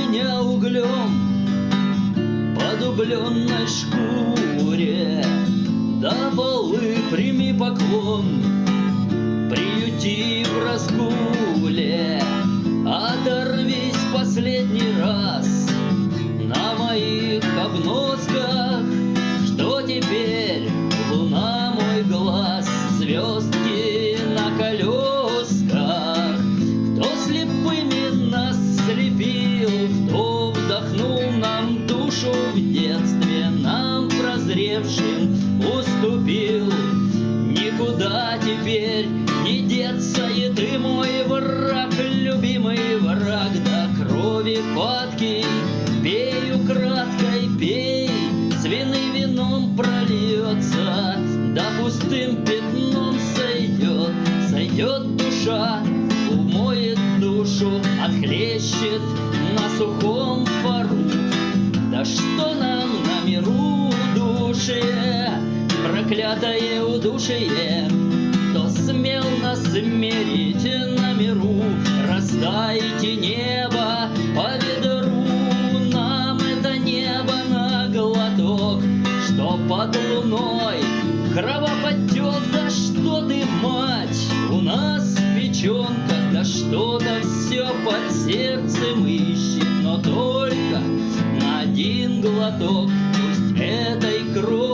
меня углем по дубленной шкуре. Да полы прими поклон, приюти в разгуле. Оторвись последний раз на моих обносках, что теперь луна мой глаз, звездки на колесках. Кто слепыми нас слепил, кто вдохнул нам душу в детстве, нам прозревшим уступил. Никуда теперь не деться, и ты мой враг, любимый враг. До крови падкий, пей украдкой, пей, с вины вином прольется, да пустым пятном сойдет. Сойдет душа, умоет душу, отхлещет на сухом пару. Да что нам на миру душе, проклятое удушие? Кто смел нас мерить на миру? Раздайте небо по ведру, нам это небо на глоток, что под луной кровоподтек. Да что ты, мать, у нас в печенках, да что-то все под сердцем ищет, но только на один глоток. Пусть этой крови